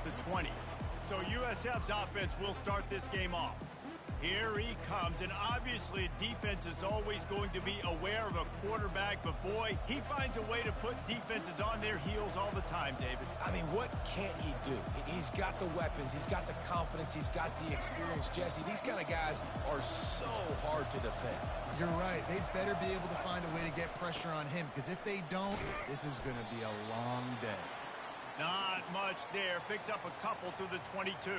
the 20. So USF's offense will start this game off. Here he comes, and obviously defense is always going to be aware of a quarterback, but boy, he finds a way to put defenses on their heels all the time, David. I mean, what can't he do? He's got the weapons, he's got the confidence, he's got the experience. Jesse, these kind of guys are so hard to defend. You're right. They better be able to find a way to get pressure on him, because if they don't, this is going to be a long day. Not much there. Picks up a couple to the 22.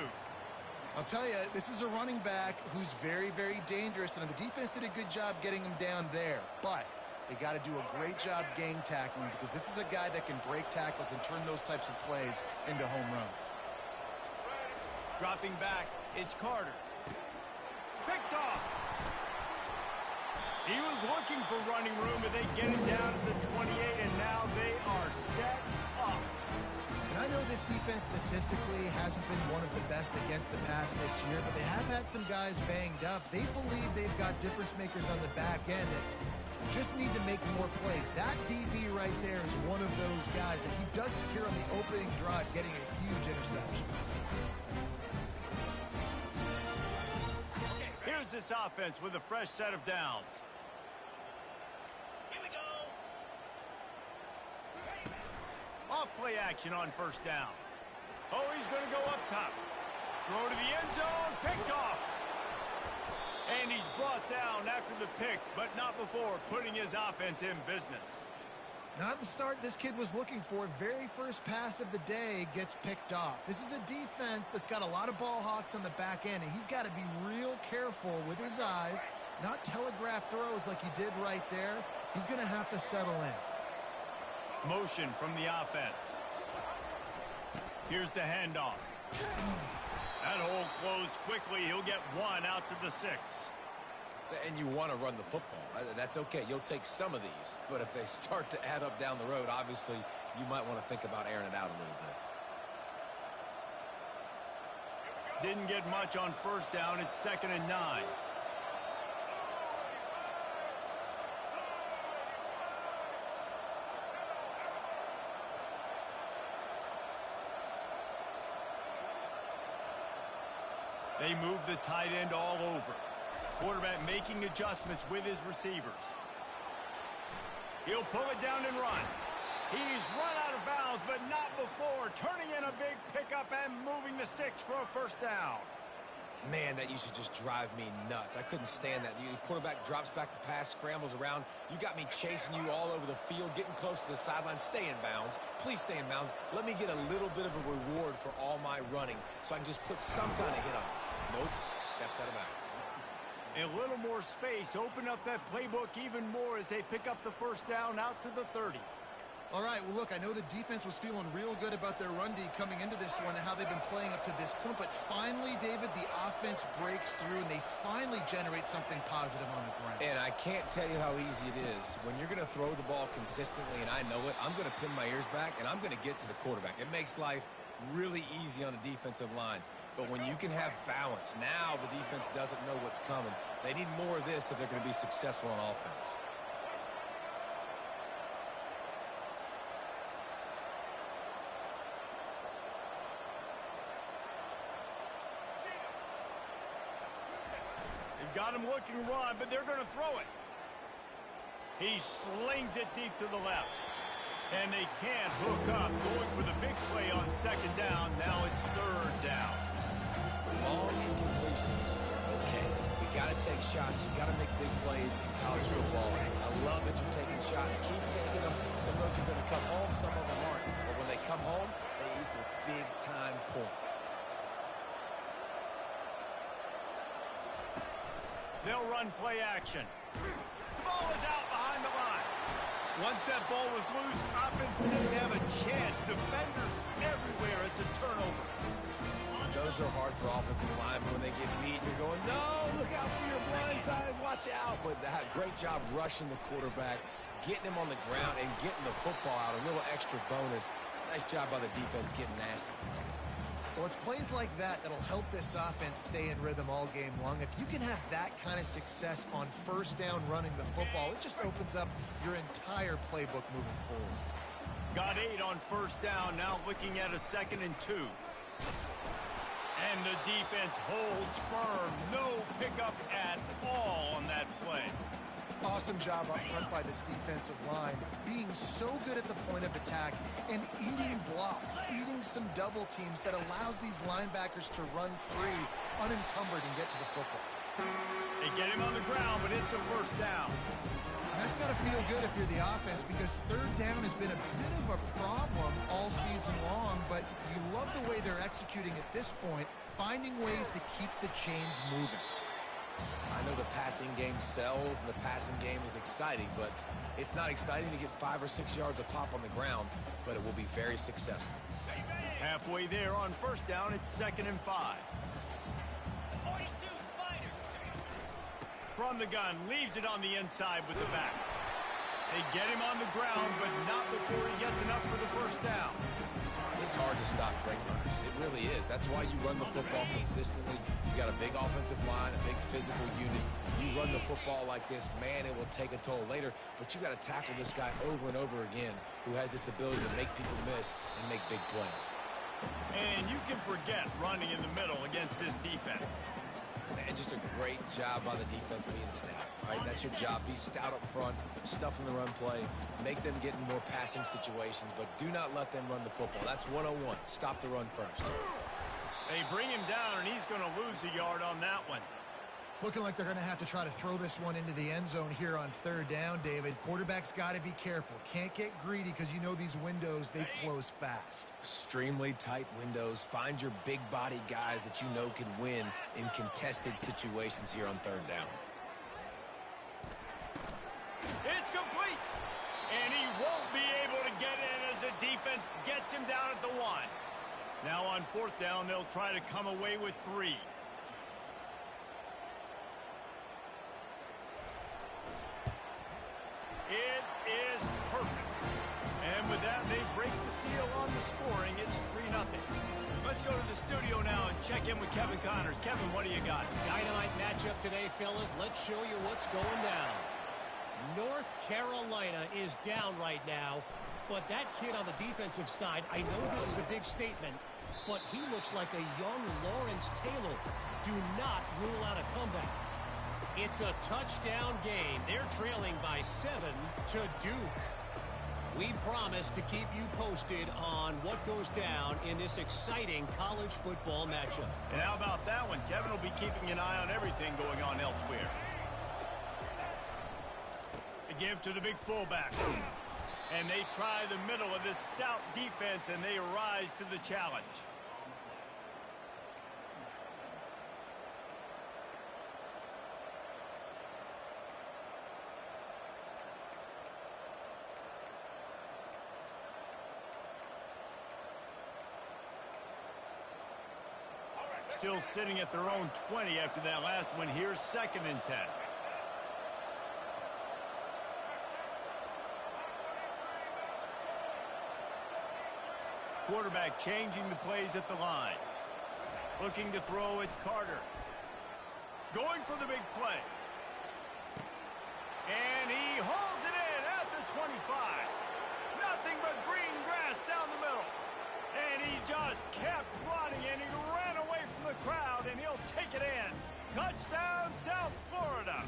I'll tell you, this is a running back who's very, very dangerous, and the defense did a good job getting him down there. But they got to do a great job gang tackling, because this is a guy that can break tackles and turn those types of plays into home runs. Dropping back, it's Carter. Picked off. He was looking for running room, and they get him down to the 28, and now they are set up. And I know this defense statistically hasn't been one of the best against the pass this year, but they have had some guys banged up. They believe they've got difference makers on the back end that just need to make more plays. That DB right there is one of those guys, and he does it here on the opening drive, getting a huge interception. Here's this offense with a fresh set of downs. Off play action on first down. Oh, he's going to go up top. Throw to the end zone, picked off. And he's brought down after the pick, but not before putting his offense in business. Not the start this kid was looking for. Very first pass of the day gets picked off. This is a defense that's got a lot of ball hawks on the back end, and he's got to be real careful with his eyes, not telegraph throws like he did right there. He's going to have to settle in. Motion from the offense. Here's the handoff. That hole closed quickly. He'll get one out to the 6. And you want to run the football. That's okay. You'll take some of these. But if they start to add up down the road, obviously, you might want to think about airing it out a little bit. Didn't get much on first down. It's 2nd and 9. They move the tight end all over. Quarterback making adjustments with his receivers. He'll pull it down and run. He's run out of bounds, but not before. Turning in a big pickup and moving the sticks for a first down. Man, that used to just drive me nuts. I couldn't stand that. The quarterback drops back the pass, scrambles around. You got me chasing you all over the field, getting close to the sideline. Stay in bounds. Please stay in bounds. Let me get a little bit of a reward for all my running so I can just put some kind of hit on it. Nope, steps out of bounds. A little more space, open up that playbook even more as they pick up the first down out to the 30. All right, well, look, I know the defense was feeling real good about their run D coming into this one and how they've been playing up to this point, but finally, David, the offense breaks through and they finally generate something positive on the ground. And I can't tell you how easy it is. When you're going to throw the ball consistently, and I know it, I'm going to pin my ears back and I'm going to get to the quarterback. It makes life really easy on the defensive line. But when you can have balance, now the defense doesn't know what's coming. They need more of this if they're going to be successful on offense. They've got him looking to run, but they're going to throw it. He slings it deep to the left. And they can't hook up. Going for the big play on 2nd down. Now it's 3rd down. Long incompletions. Okay, you got to take shots. You got to make big plays in college football. I love that you're taking shots. Keep taking them. Some of those are going to come home. Some of them aren't. But when they come home, they equal big-time points. They'll run play action. The ball is out behind the line. Once that ball was loose, offense didn't have a chance. Defenders everywhere. It's a turnover. Those are hard for offensive linemen when they get beat. You're going, no, look out for your blind side. Watch out. But great job rushing the quarterback, getting him on the ground, and getting the football out. A little extra bonus. Nice job by the defense getting nasty. Well, it's plays like that that'll help this offense stay in rhythm all game long. If you can have that kind of success on first down running the football, it just opens up your entire playbook moving forward. Got 8 on first down. Now looking at a 2nd and 2. And the defense holds firm. No pickup at all on that play. Awesome job up front by this defensive line, being so good at the point of attack and eating blocks, eating some double teams that allows these linebackers to run free, unencumbered, and get to the football. They get him on the ground, but it's a first down. And that's got to feel good if you're the offense, because third down has been a bit of a problem all season long, but you love the way they're executing at this point, finding ways to keep the chains moving. I know the passing game sells and the passing game is exciting, but it's not exciting to get 5 or 6 yards a pop on the ground, but it will be very successful. Halfway there on first down, it's 2nd and 5. From the gun, leaves it on the inside with the back. They get him on the ground, but not before he gets enough for the first down. It's hard to stop great runners. It really is. That's why you run the football consistently. You got a big offensive line, a big physical unit. You run the football like this, man, it will take a toll later. But you got to tackle this guy over and over again who has this ability to make people miss and make big plays. And you can forget running in the middle against this defense. And just a great job by the defense being stout, right? That's your job. Be stout up front, stuff in the run play, make them get in more passing situations, but do not let them run the football. That's 101. Stop the run first. They bring him down, and he's going to lose a yard on that one. It's looking like they're going to have to try to throw this one into the end zone here on third down, David. Quarterback's got to be careful. Can't get greedy because you know these windows, they close fast. Extremely tight windows. Find your big body guys that you know can win in contested situations here on third down. It's complete. And he won't be able to get in as the defense gets him down at the 1. Now on fourth down, they'll try to come away with 3. It is perfect. And with that, they break the seal on the scoring. It's 3-0. Let's go to the studio now and check in with Kevin Connors. Kevin, what do you got? Dynamite matchup today, fellas. Let's show you what's going down. North Carolina is down right now, but that kid on the defensive side, I know this is a big statement, but he looks like a young Lawrence Taylor. Do not rule out a comeback. It's a touchdown game. They're trailing by 7 to Duke. We promise to keep you posted on what goes down in this exciting college football matchup. And how about that one? Kevin will be keeping an eye on everything going on elsewhere. The give to the big fullback. And they try the middle of this stout defense, and they rise to the challenge. Still sitting at their own 20 after that last one. Here's 2nd and 10. Quarterback changing the plays at the line. Looking to throw, it's Carter. Going for the big play. And he hauls it in at the 25. Nothing but green grass down the middle. And he just kept running, and he ran away from the crowd, and he'll take it in. Touchdown, South Florida.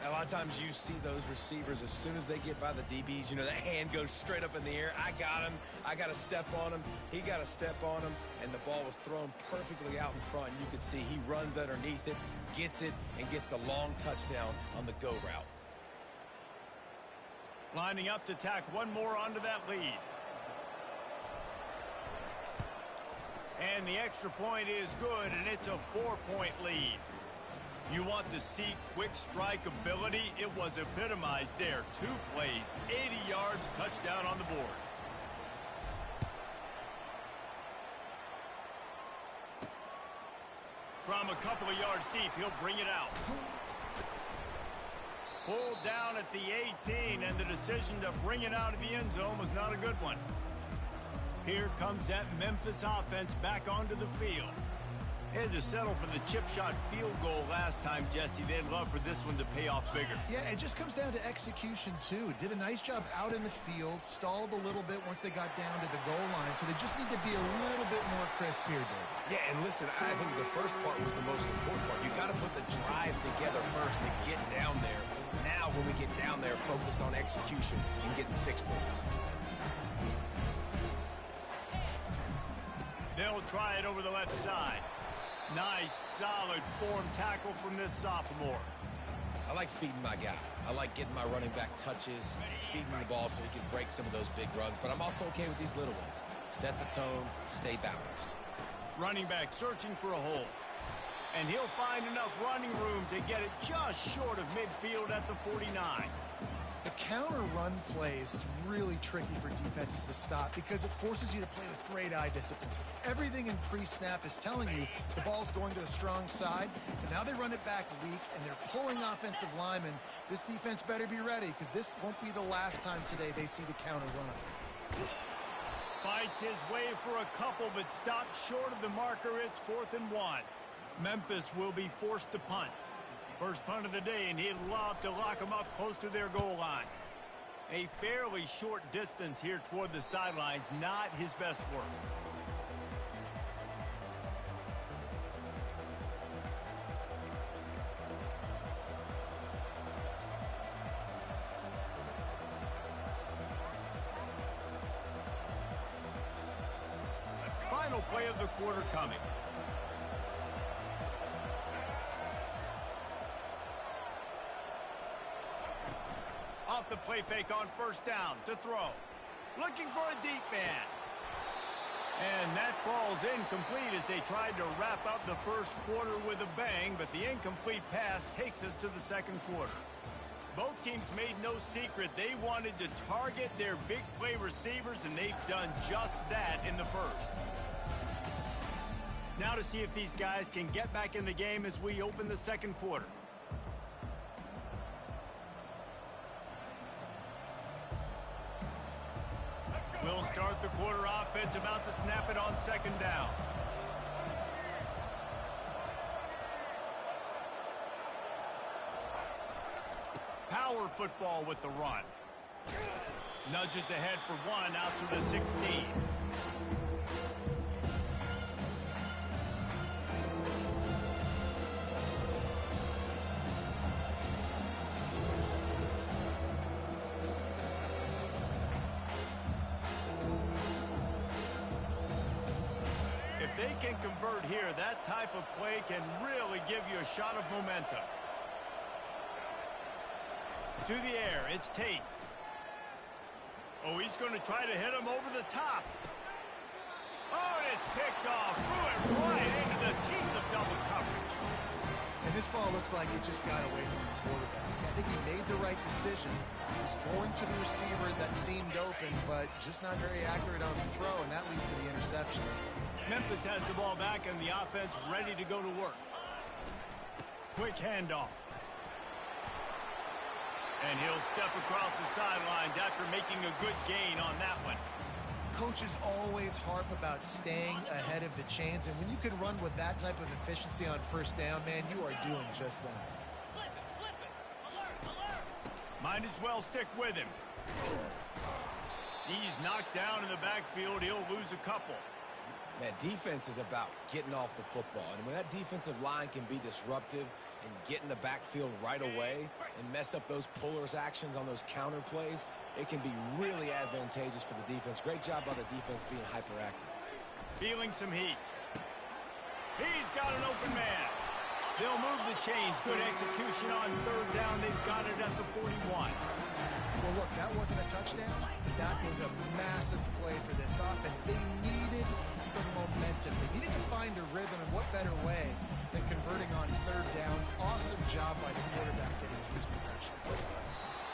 A lot of times you see those receivers, as soon as they get by the DBs, you know, that hand goes straight up in the air. I got him. I got to step on him. He got to step on him. And the ball was thrown perfectly out in front. And you can see he runs underneath it, gets it, and gets the long touchdown on the go route. Lining up to tack one more onto that lead. And the extra point is good, and it's a 4-point lead. You want to see quick strike ability? It was epitomized there. 2 plays, 80 yards, touchdown on the board. From a couple of yards deep, he'll bring it out. Pulled down at the 18, and the decision to bring it out of the end zone was not a good one. Here comes that Memphis offense back onto the field. They had to settle for the chip shot field goal last time, Jesse. They'd love for this one to pay off bigger. Yeah, it just comes down to execution, too. Did a nice job out in the field, stalled a little bit once they got down to the goal line, so they just need to be a little bit more crisp here, Dave. Yeah, and listen, I think the first part was the most important part. You got to put the drive together first to get down there. Now, when we get down there, focus on execution and getting 6 points. They'll try it over the left side. Nice, solid form tackle from this sophomore. I like feeding my guy. I like getting my running back touches, feeding the ball so he can break some of those big runs. But I'm also okay with these little ones. Set the tone, stay balanced. Running back searching for a hole. And he'll find enough running room to get it just short of midfield at the 49. The counter run play is really tricky for defenses to stop because it forces you to play with great eye discipline. Everything in pre-snap is telling you the ball's going to the strong side, and now they run it back weak, and they're pulling offensive linemen. This defense better be ready because this won't be the last time today they see the counter run. Fights his way for a couple, but stopped short of the marker. It's 4th and 1. Memphis will be forced to punt. First punt of the day, and he'd love to lock them up close to their goal line. A fairly short distance here toward the sidelines, not his best work. Final play of the quarter coming. Off the play fake on first down to throw. Looking for a deep man. And that falls incomplete as they tried to wrap up the first quarter with a bang, but the incomplete pass takes us to the second quarter. Both teams made no secret they wanted to target their big play receivers, and they've done just that in the first. Now to see if these guys can get back in the game as we open the second quarter. We'll start the quarter offense, about to snap it on second down. Power football with the run. Nudges ahead for one out to the 16. If they can convert here, that type of play can really give you a shot of momentum. To the air, it's Tate. Oh, he's going to try to hit him over the top. Oh, and it's picked off. Threw it right into the teeth of double coverage. And this ball looks like it just got away from the quarterback. I think he made the right decision. He was going to the receiver that seemed open, but just not very accurate on the throw, and that leads to the interception. Memphis has the ball back and the offense ready to go to work. Quick handoff. And he'll step across the sidelines after making a good gain on that one. Coaches always harp about staying ahead of the chains, and when you can run with that type of efficiency on first down, man, you are doing just that. Might as well stick with him. He's knocked down in the backfield. He'll lose a couple. Man, defense is about getting off the football. And when that defensive line can be disruptive and get in the backfield right away and mess up those pullers actions on those counter plays, it can be really advantageous for the defense. Great job by the defense being hyperactive. Feeling some heat. He's got an open man. They'll move the chains. Good execution on third down. They've got it at the 41. Well, look, that wasn't a touchdown. That was a massive play for this offense. They needed some momentum. They needed to find a rhythm, and what better way than converting on third down. Awesome job by the quarterback getting to his progression.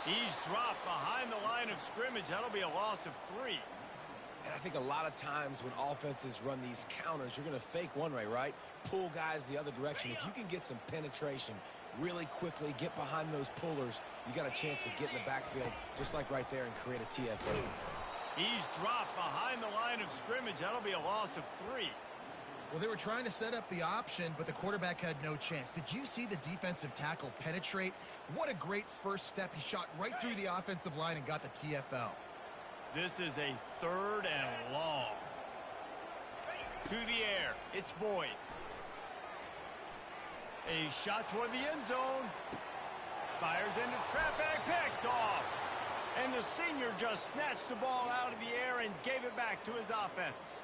He's dropped behind the line of scrimmage. That'll be a loss of 3. And I think a lot of times when offenses run these counters, you're going to fake one way, right? Pull guys the other direction. If you can get some penetration really quickly, get behind those pullers, you got a chance to get in the backfield, just like right there, and create a TFO. He's dropped behind the line of scrimmage. That'll be a loss of 3. Well, they were trying to set up the option, but the quarterback had no chance. Did you see the defensive tackle penetrate? What a great first step. He shot right through the offensive line and got the TFL. This is a 3rd and long. To the air. It's Boyd. A shot toward the end zone. Fires into traffic. Picked off. And the senior just snatched the ball out of the air and gave it back to his offense.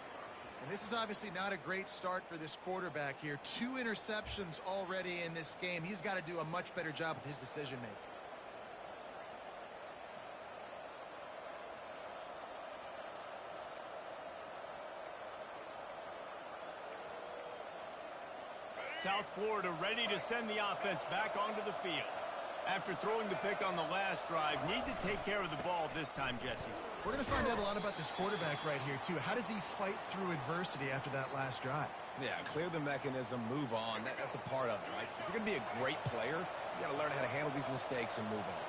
And this is obviously not a great start for this quarterback here. 2 interceptions already in this game. He's got to do a much better job with his decision-making. South Florida ready to send the offense back onto the field. After throwing the pick on the last drive, need to take care of the ball this time, Jesse. We're going to find out a lot about this quarterback right here, too. How does he fight through adversity after that last drive? Yeah, clear the mechanism, move on. That's a part of it, right? If you're going to be a great player, you got to learn how to handle these mistakes and move on.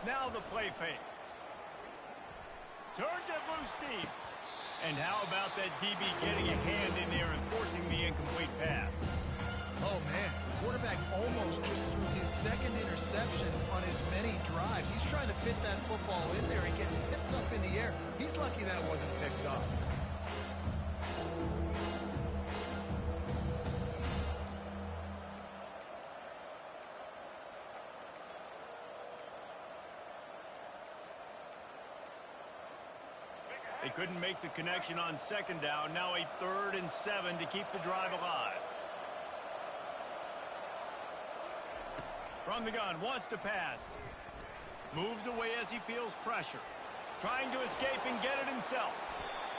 Now the play fake. Turns it loose deep. And how about that DB getting a hand in there and forcing the incomplete pass? Oh, man. The quarterback almost just threw his second interception on as many drives. He's trying to fit that football in there. He gets tipped up in the air. He's lucky that wasn't picked up. They couldn't make the connection on second down. Now a 3rd and 7 to keep the drive alive. From the gun, wants to pass. Moves away as he feels pressure. Trying to escape and get it himself.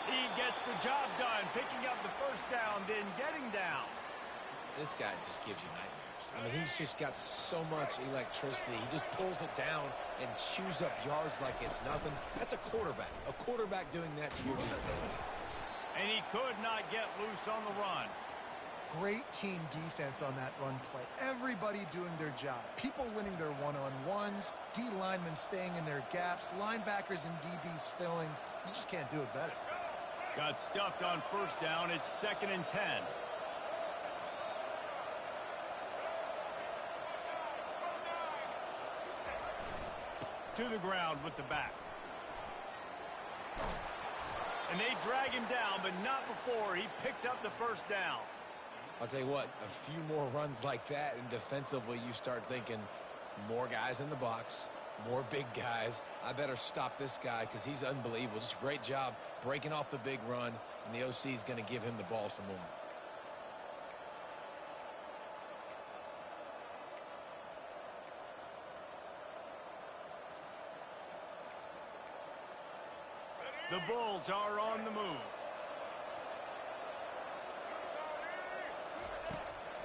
He gets the job done, picking up the first down, then getting down. This guy just gives you nightmares. I mean, he's just got so much electricity. He just pulls it down and chews up yards like it's nothing. That's a quarterback. A quarterback doing that to your defense. And he could not get loose on the run. Great team defense on that run play. Everybody doing their job. People winning their one-on-ones, D linemen staying in their gaps, linebackers and DBs filling. You just can't do it better. Got stuffed on first down. It's 2nd and 10. To the ground with the back. And they drag him down, but not before he picks up the first down. I'll tell you what, a few more runs like that, and defensively you start thinking more guys in the box, more big guys. I better stop this guy because he's unbelievable. Just a great job breaking off the big run, and the OC is going to give him the ball some more. The Bulls are on the move.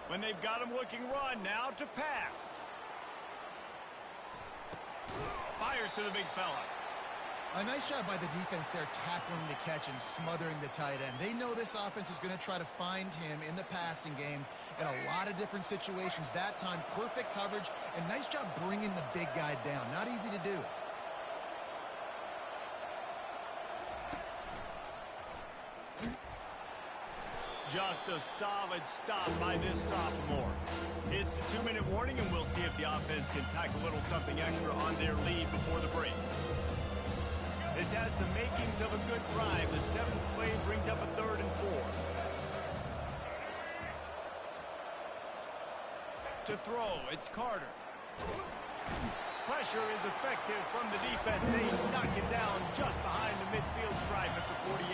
When they've got him looking, run now to pass. Fires to the big fella. A nice job by the defense there tackling the catch and smothering the tight end. They know this offense is going to try to find him in the passing game in a lot of different situations. That time, perfect coverage, and nice job bringing the big guy down. Not easy to do. Just a solid stop by this sophomore. It's a 2-minute warning, and we'll see if the offense can tack a little something extra on their lead before the break. This has the makings of a good drive. The 7th play brings up a 3rd and 4. To throw, it's Carter. Pressure is effective from the defense. They knock it down just behind the midfield stripe at the 48.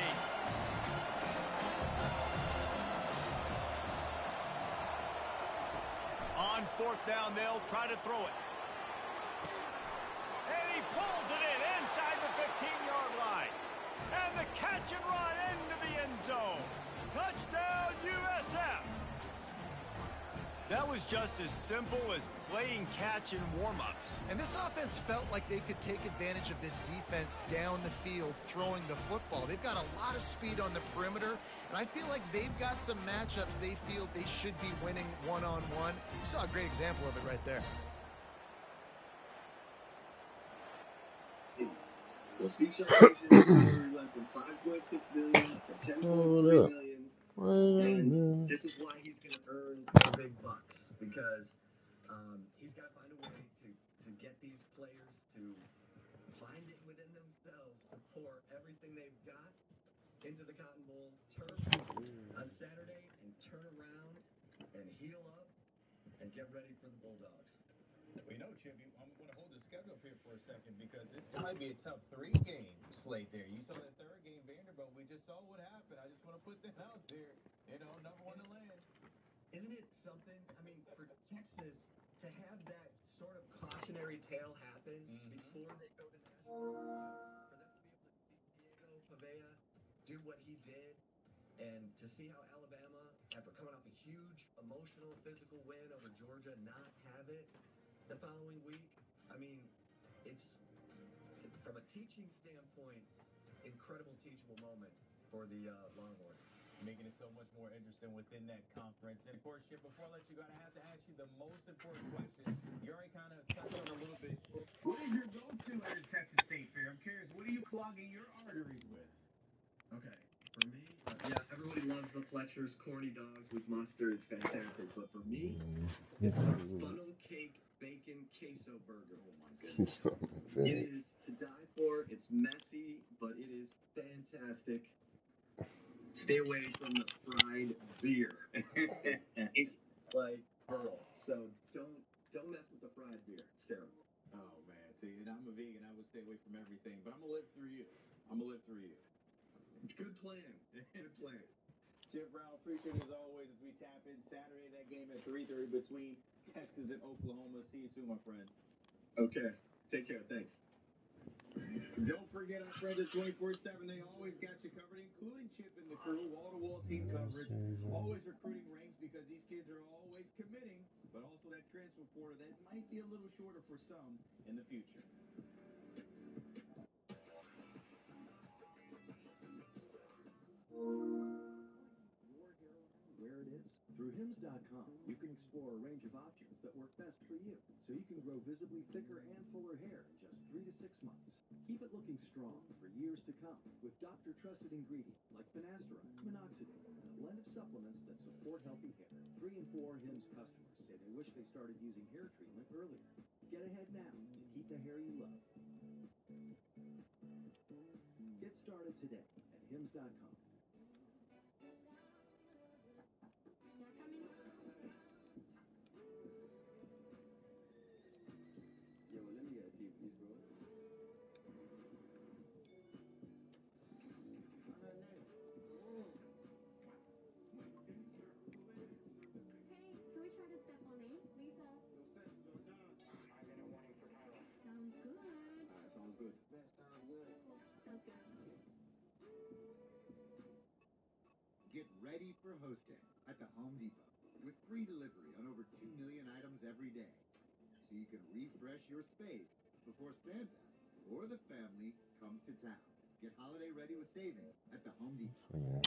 On 4th down, they'll try to throw it. And he pulls it in inside the 15-yard line. And the catch and run into the end zone. Touchdown, USF. That was just as simple as playing catch in warm-ups. And this offense felt like they could take advantage of this defense down the field throwing the football. They've got a lot of speed on the perimeter, and I feel like they've got some matchups they feel they should be winning one-on-one. You saw a great example of it right there. Well, Steve Sharp went from $5.6 million to $10.3 million. And this is why he's going to earn the big bucks, because he's got to find a way to get these players to find it within themselves to pour everything they've got into the Cotton Bowl turf on Saturday and turn around and heal up and get ready for the Bulldogs. We know, Chip, I'm going to hold the schedule up here for a second because it might be a tough 3-game slate there. You saw that third game, Vanderbilt. We just saw what happened. I just want to put that out there. Number one to land. Isn't it something? I mean, for Texas to have that sort of cautionary tale happen before they go to Nashville, for them to be able to see Diego Pavea do what he did, and to see how Alabama, after coming off a huge emotional, physical win over Georgia, not have it the following week. I mean, it's, from a teaching standpoint, incredible teachable moment for the Longhorns. Making it so much more interesting within that conference. And, of course, Chip, before I let you go, I have to ask you the most important question. You already kind of touched on it a little bit. What is your go-to at a Texas State Fair? I'm curious, what are you clogging your arteries with? Okay, for me, everybody loves the Fletcher's corny dogs with mustard. It's fantastic. But for me, it's a funnel cake bacon queso burger. Oh, my goodness. It is to die for. It's messy, but it is fantastic. Stay away from the fried beer. It's like pearl. So don't mess with the fried beer. It's terrible. Oh, man. See, and I'm a vegan. I would stay away from everything. But I'm going to live through you. It's a good plan. Good plan. Chip Brown, appreciate it as always as we tap in Saturday, that game at 3:30 between Texas and Oklahoma. See you soon, my friend. Okay. Take care. Thanks. Don't forget our friends at 24/7. They always got you covered, including Chip and the crew, wall-to-wall team coverage, always recruiting ranks because these kids are always committing, but also that transfer portal that might be a little shorter for some in the future. Where it is. Through Hims.com, you can explore a range of options that work best for you, so you can grow visibly thicker and fuller hair in just 3 to 6 months. Keep it looking strong for years to come with doctor-trusted ingredients like finasteride, minoxidil, and a blend of supplements that support healthy hair. 3 in 4 Hims customers say they wish they started using hair treatment earlier. Get ahead now to keep the hair you love. Get started today at Hims.com. Yo, let me get a tea, please, bro. Get ready for hosting at the Home Depot with free delivery on over 2 million items every day. So you can refresh your space before Santa or the family comes to town. Get holiday ready with savings at the Home Depot.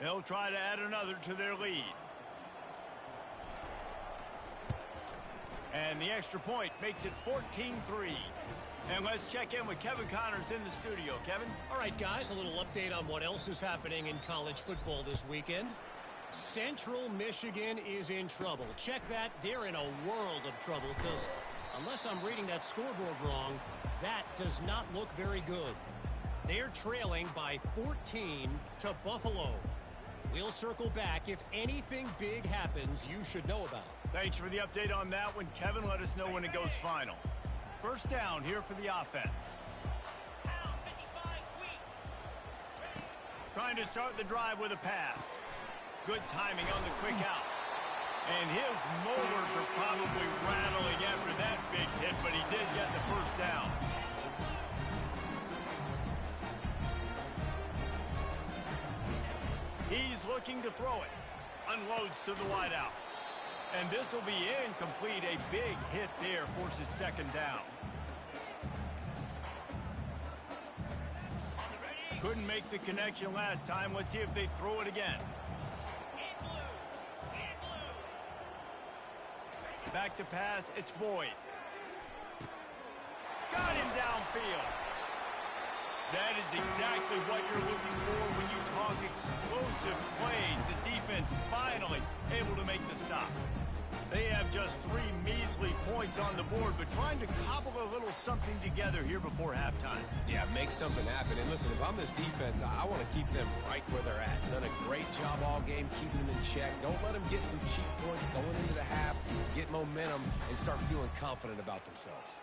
They'll try to add another to their lead. And the extra point makes it 14-3. And let's check in with Kevin Connors in the studio. Kevin? All right, guys, a little update on what else is happening in college football this weekend. Central Michigan is in trouble. Check that. They're in a world of trouble because unless I'm reading that scoreboard wrong, that does not look very good. They're trailing by 14 to Buffalo. We'll circle back. If anything big happens, you should know about it. Thanks for the update on that one, Kevin. Let us know when it goes final. First down here for the offense. Trying to start the drive with a pass. Good timing on the quick out. And his molars are probably rattling after that big hit, but he did get the first down. He's looking to throw it. Unloads to the wideout. And this will be incomplete. A big hit there forces second down. Couldn't make the connection last time. Let's see if they throw it again. Back to pass, it's Boyd. Got him downfield. That is exactly what you're looking for when you talk explosive plays. The defense finally able to make the stop. They have just 3 measly points on the board, but trying to cobble a little something together here before halftime. Yeah, make something happen. And listen, if I'm this defense, I want to keep them right where they're at. Done a great job all game keeping them in check. Don't let them get some cheap points going into the half, get momentum, and start feeling confident about themselves.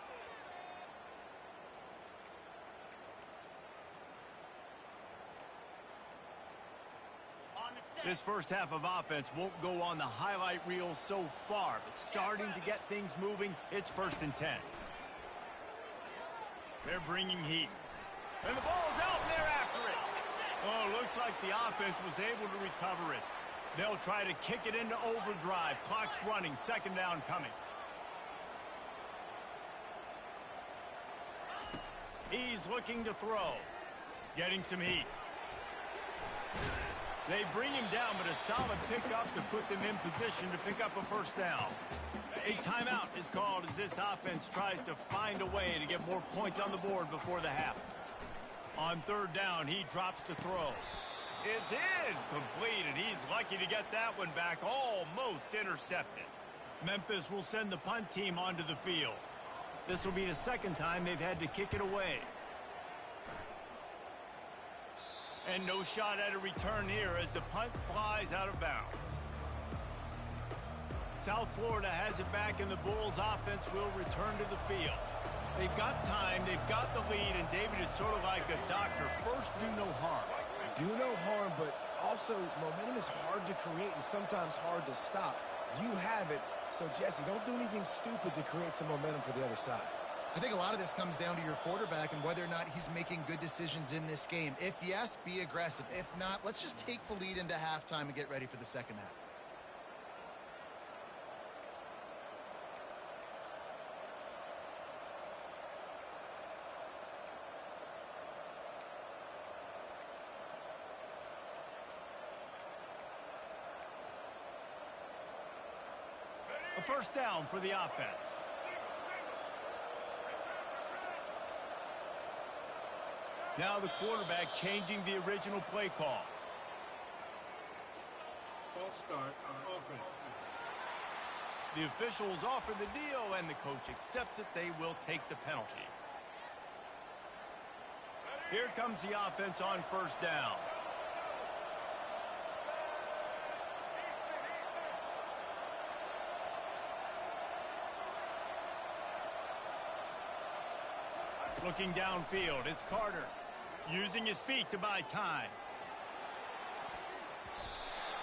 This first half of offense won't go on the highlight reel so far, but starting to get things moving, it's 1st and 10. They're bringing heat. And the ball's out, and they're after it. Oh, looks like the offense was able to recover it. They'll try to kick it into overdrive. Clock's running, 2nd down coming. He's looking to throw. Getting some heat. They bring him down, but a solid pickup to put them in position to pick up a 1st down. A timeout is called as this offense tries to find a way to get more points on the board before the half. On 3rd down, he drops to throw. It's incomplete, and he's lucky to get that one back, almost intercepted. Memphis will send the punt team onto the field. This will be the 2nd time they've had to kick it away. And no shot at a return here as the punt flies out of bounds. South Florida has it back, and the Bulls offense will return to the field. They've got time, they've got the lead, and David, it's sort of like a doctor. First, do no harm. Do no harm, but also momentum is hard to create and sometimes hard to stop. You have it, so Jesse, don't do anything stupid to create some momentum for the other side. I think a lot of this comes down to your quarterback and whether or not he's making good decisions in this game. If yes, be aggressive. If not, let's just take the lead into halftime and get ready for the 2nd half. A 1st down for the offense. Now the quarterback changing the original play call. False start on offense. The officials offer the deal, and the coach accepts it. They will take the penalty. Here comes the offense on 1st down. Looking downfield, it's Carter. Using his feet to buy time.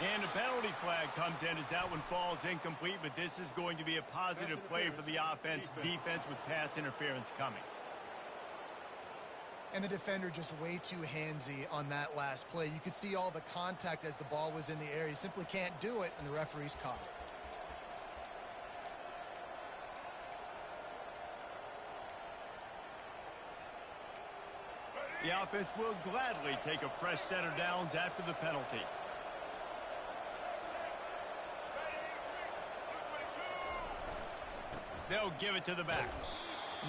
And a penalty flag comes in as that one falls incomplete, but this is going to be a positive play for the offense. Defense with pass interference coming. And the defender just way too handsy on that last play. You could see all the contact as the ball was in the air. He simply can't do it, and the referee's caught it. The offense will gladly take a fresh set of downs after the penalty. They'll give it to the back.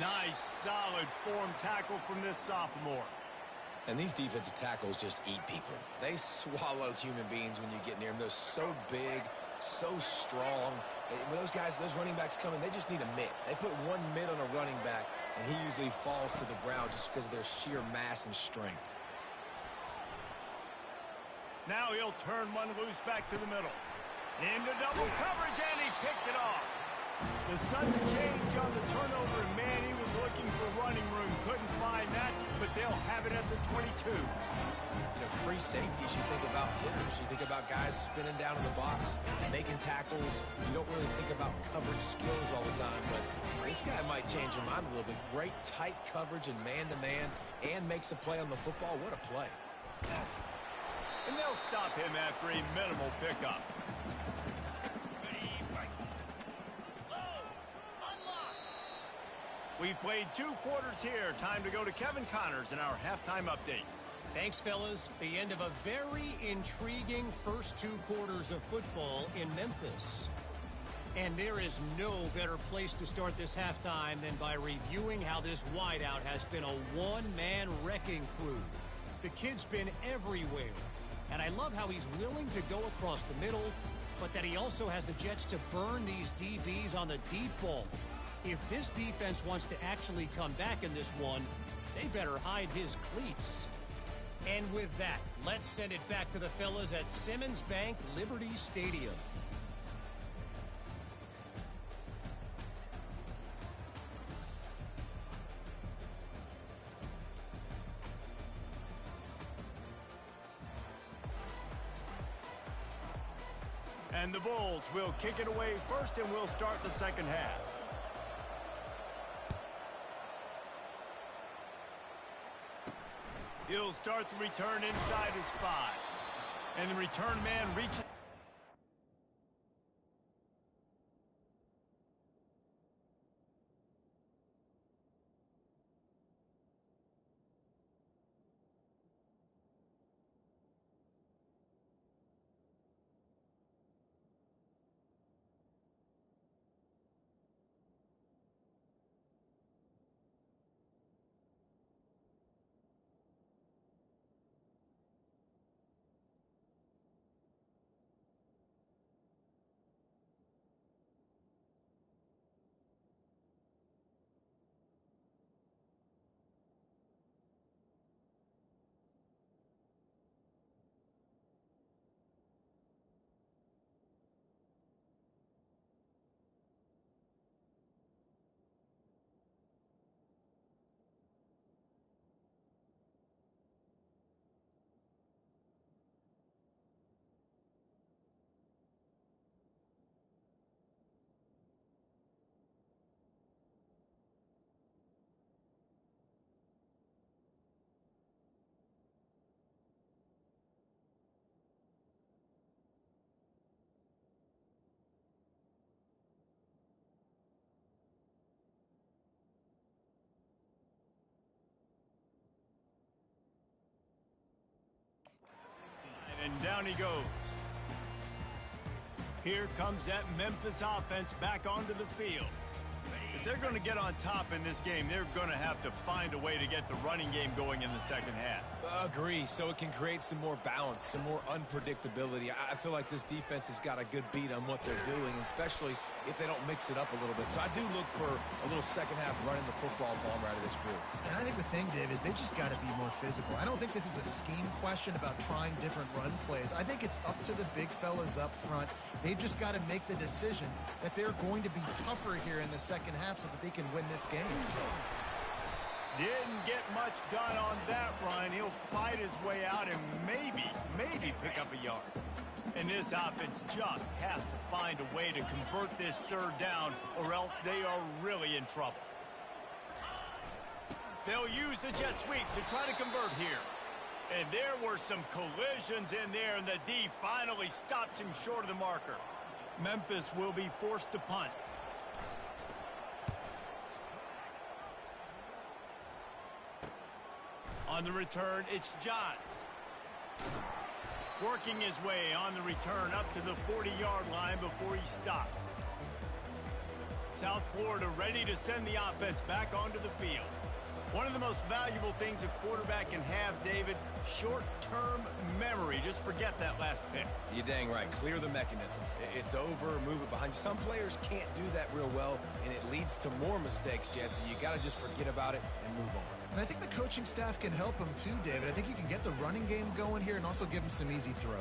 Nice, solid form tackle from this sophomore. And these defensive tackles just eat people. They swallow human beings when you get near them. They're so big, so strong. When those guys, those running backs come in, they just need a mitt. They put one mitt on a running back, and he usually falls to the ground just because of their sheer mass and strength. Now he'll turn one loose back to the middle. Into double coverage, and he picked it off. The sudden change on the turnover, and man, he was looking for running room. Couldn't find that, but they'll have it at the 22. You know, free safeties, you think about hitters. You think about guys spinning down in the box, making tackles. You don't really think about coverage skills all the time, but this guy might change your mind a little bit. Great tight coverage and man-to-man, and makes a play on the football. What a play. And they'll stop him after a minimal pickup. We've played 2 quarters here. Time to go to Kevin Connors in our halftime update. Thanks, fellas. The end of a very intriguing first 2 quarters of football in Memphis. And there is no better place to start this halftime than by reviewing how this wideout has been a one-man wrecking crew. The kid's been everywhere. And I love how he's willing to go across the middle, but that he also has the jets to burn these DBs on the deep ball. If this defense wants to actually come back in this one, they better hide his cleats. And with that, let's send it back to the fellas at Simmons Bank Liberty Stadium. And the Bulls will kick it away first, and we'll start the second half. He'll start the return inside his 5. And the return man reaches. And down he goes. Here comes that Memphis offense back onto the field. If they're going to get on top in this game, they're going to have to find a way to get the running game going in the second half. Agree, so it can create some more balance, some more unpredictability. I feel like this defense has got a good beat on what they're doing, especially if they don't mix it up a little bit. So I do look for a little second half running the football ball out of this group. And I think the thing, Dave, is they just got to be more physical. I don't think this is a scheme question about trying different run plays. I think it's up to the big fellas up front. They've just got to make the decision that they're going to be tougher here in the second half so that they can win this game. Didn't get much done on that run. He'll fight his way out and maybe pick up a yard. And this offense just has to find a way to convert this third down, or else they are really in trouble. They'll use the jet sweep to try to convert here. And there were some collisions in there, and the D finally stops him short of the marker. Memphis will be forced to punt. On the return, it's Johns. Working his way on the return up to the 40-yard line before he stopped. South Florida ready to send the offense back onto the field. One of the most valuable things a quarterback can have, David, short-term memory. Just forget that last pick. You're dang right. Clear the mechanism. It's over, move it behind you. Some players can't do that real well, and it leads to more mistakes, Jesse. You got to just forget about it and move on. And I think the coaching staff can help him too, David. I think you can get the running game going here and also give him some easy throws.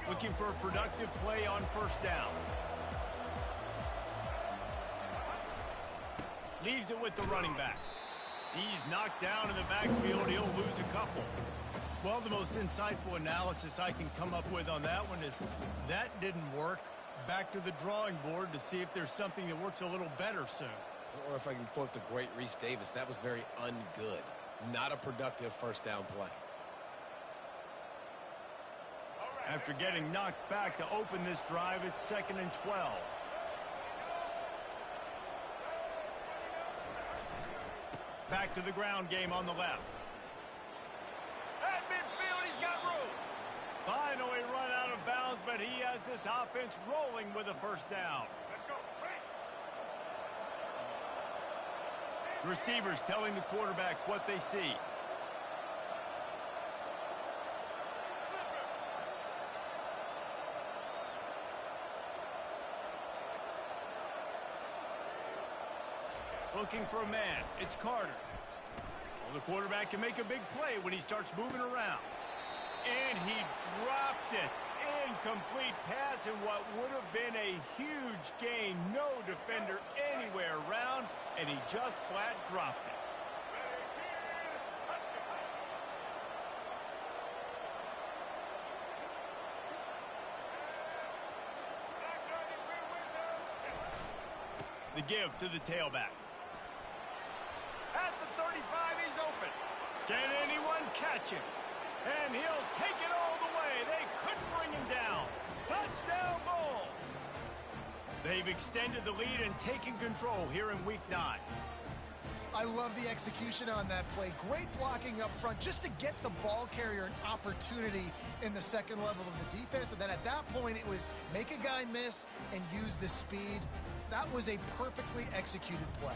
Looking for a productive play on first down. Leaves it with the running back. He's knocked down in the backfield. He'll lose a couple. Well, the most insightful analysis I can come up with on that one is that didn't work. Back to the drawing board to see if there's something that works a little better soon. Or if I can quote the great Reese Davis, that was very ungood. Not a productive first down play. After getting knocked back to open this drive, it's 2nd and 12. Back to the ground game on the left. At midfield, he's got room. Finally run out of bounds, but he has this offense rolling with a first down. Let's go. Receivers telling the quarterback what they see. Looking for a man. It's Carter. Well, the quarterback can make a big play when he starts moving around. And he dropped it. Incomplete pass in what would have been a huge gain. No defender anywhere around, and he just flat dropped it. The give to the tailback. At the 35, he's open. Can anyone catch him? And he'll take it all the way. They couldn't bring him down. Touchdown Bulls. They've extended the lead and taken control here in Week 9. I love the execution on that play. Great blocking up front just to get the ball carrier an opportunity in the second level of the defense. And then at that point, it was make a guy miss and use the speed. That was a perfectly executed play.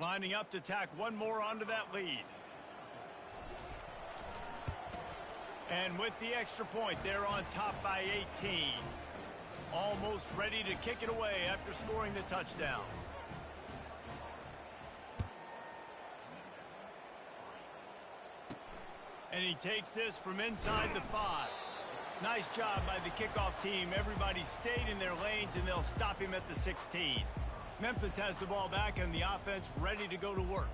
Lining up to tack one more onto that lead. And with the extra point, they're on top by 18. Almost ready to kick it away after scoring the touchdown. And he takes this from inside the 5. Nice job by the kickoff team. Everybody stayed in their lanes, and they'll stop him at the 16. Memphis has the ball back and the offense ready to go to work.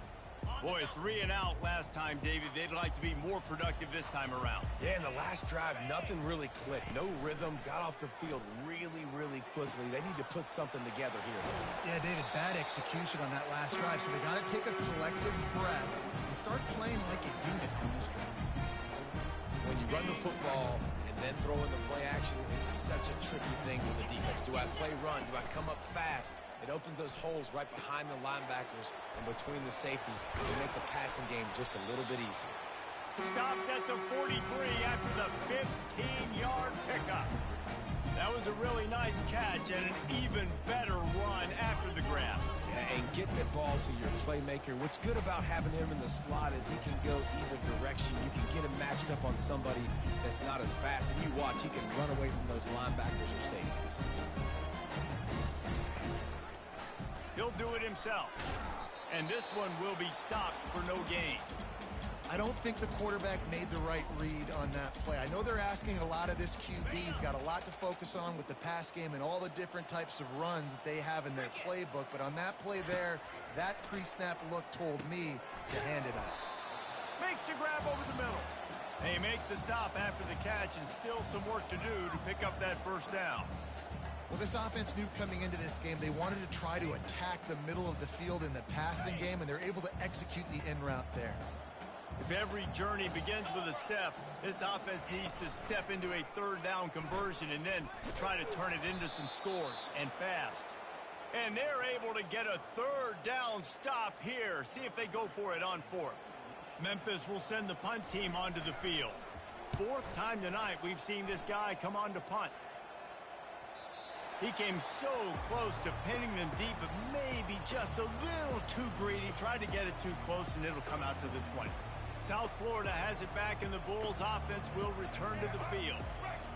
Boy, 3 and out last time, David. They'd like to be more productive this time around. Yeah, in the last drive, nothing really clicked. No rhythm. Got off the field really, really quickly. They need to put something together here. Yeah, David, bad execution on that last drive. So they got to take a collective breath and start playing like a unit on this drive. When you run the football and then throw in the play action, it's such a tricky thing for the defense. Do I play run? Do I come up fast? It opens those holes right behind the linebackers and between the safeties to make the passing game just a little bit easier. Stopped at the 43 after the 15-yard pickup. That was a really nice catch and an even better run after the grab. Yeah, and get the ball to your playmaker. What's good about having him in the slot is he can go either direction. You can get him matched up on somebody that's not as fast. And you watch, he can run away from those linebackers or safeties. He'll do it himself. And this one will be stopped for no gain. I don't think the quarterback made the right read on that play. I know they're asking a lot of this QB. He's got a lot to focus on with the pass game and all the different types of runs that they have in their playbook. But on that play there, that pre-snap look told me to hand it off. Makes the grab over the middle. They make the stop after the catch and still some work to do to pick up that first down. Well, this offense knew coming into this game they wanted to try to attack the middle of the field in the passing game, and they're able to execute the in route there. If every journey begins with a step, this offense needs to step into a third down conversion and then try to turn it into some scores, and fast. And they're able to get a third down stop here. See if they go for it on 4th. Memphis will send the punt team onto the field. 4th time tonight we've seen this guy come on to punt. He came so close to pinning them deep, but maybe just a little too greedy. Tried to get it too close, and it'll come out to the 20. South Florida has it back, and the Bulls offense will return to the field.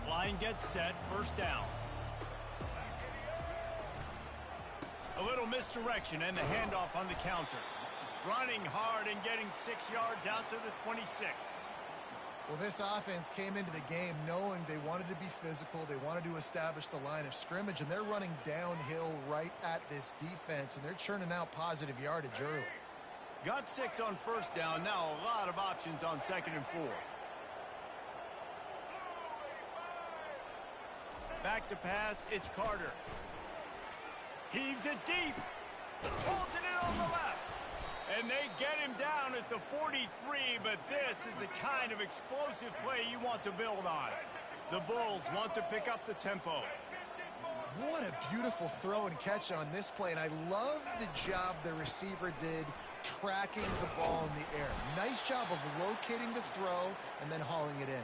Line gets set, first down. A little misdirection and the handoff on the counter. Running hard and getting 6 yards out to the 26. Well, this offense came into the game knowing they wanted to be physical. They wanted to establish the line of scrimmage, and they're running downhill right at this defense, and they're churning out positive yardage early. Got 6 on first down. Now a lot of options on 2nd and 4. Back to pass. It's Carter. Heaves it deep. Pulls it in on the left. And they get him down at the 43, but this is the kind of explosive play you want to build on. The Bulls want to pick up the tempo. What a beautiful throw and catch on this play, and I love the job the receiver did tracking the ball in the air. Nice job of locating the throw and then hauling it in.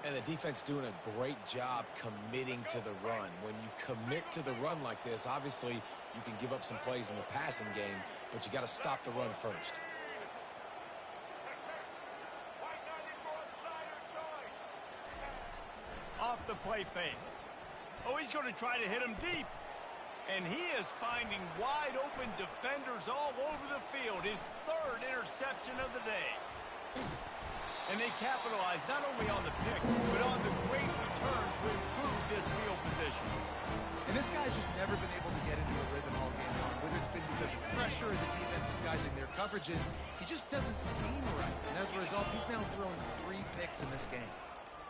And the defense doing a great job committing to the run. When you commit to the run like this, obviously you can give up some plays in the passing game, but you got to stop the run first. Off the play fake. Oh, he's going to try to hit him deep. And he is finding wide open defenders all over the field. His third interception of the day. And they capitalize not only on the pick, but on the great return to improve this field position. And this guy's just never been able to get into a rhythm all game long. Whether it's been because of pressure or the defense disguising their coverages, he just doesn't seem right. And as a result, he's now thrown 3 picks in this game.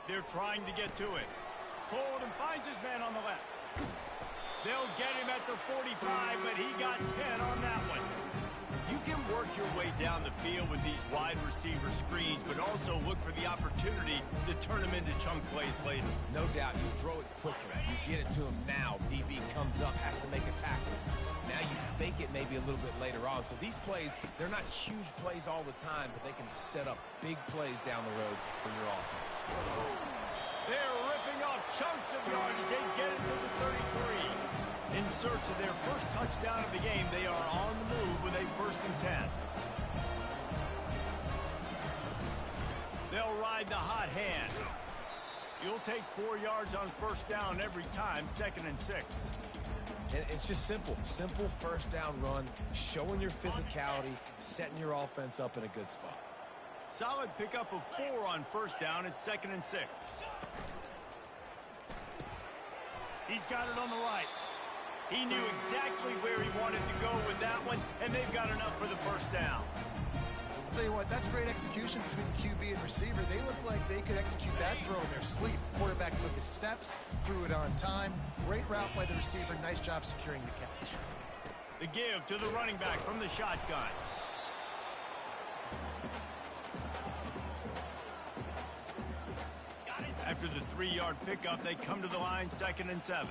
They're trying to get to it. Hold and finds his man on the left. They'll get him at the 45, but he got 10 on that one. You can work your way down the field with these wide receiver screens, but also look for the opportunity to turn them into chunk plays later. No doubt, you throw it quickly. You get it to him now. DB comes up, has to make a tackle. Now you fake it maybe a little bit later on. So these plays, they're not huge plays all the time, but they can set up big plays down the road for your offense. They're ripping off chunks of yardage. They get it to the 33. In search of their first touchdown of the game, they are on the move with a 1st and 10. They'll ride the hot hand. You'll take 4 yards on 1st down every time, 2nd and 6. And it's just simple. Simple 1st down run, showing your physicality, setting your offense up in a good spot. Solid pickup of 4 on 1st down at 2nd and 6. He's got it on the right. He knew exactly where he wanted to go with that one, and they've got enough for the 1st down. I'll tell you what, that's great execution between the QB and receiver. They look like they could execute that throw in their sleep. Quarterback took his steps, threw it on time. Great route by the receiver. Nice job securing the catch. The give to the running back from the shotgun. After the 3-yard pickup, they come to the line, 2nd and 7.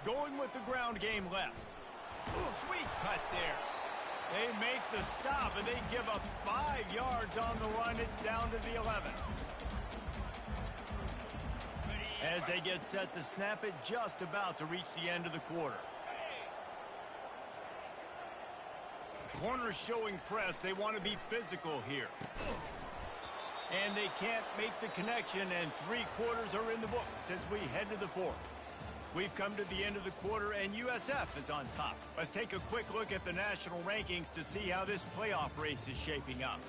Going with the ground game left. Ooh, sweet cut there. They make the stop, and they give up 5 yards on the run. It's down to the 11. As they get set to snap it, just about to reach the end of the quarter. Corners showing press. They want to be physical here. And they can't make the connection, and 3 quarters are in the books as we head to the 4th. We've come to the end of the quarter, and USF is on top. Let's take a quick look at the national rankings to see how this playoff race is shaping up.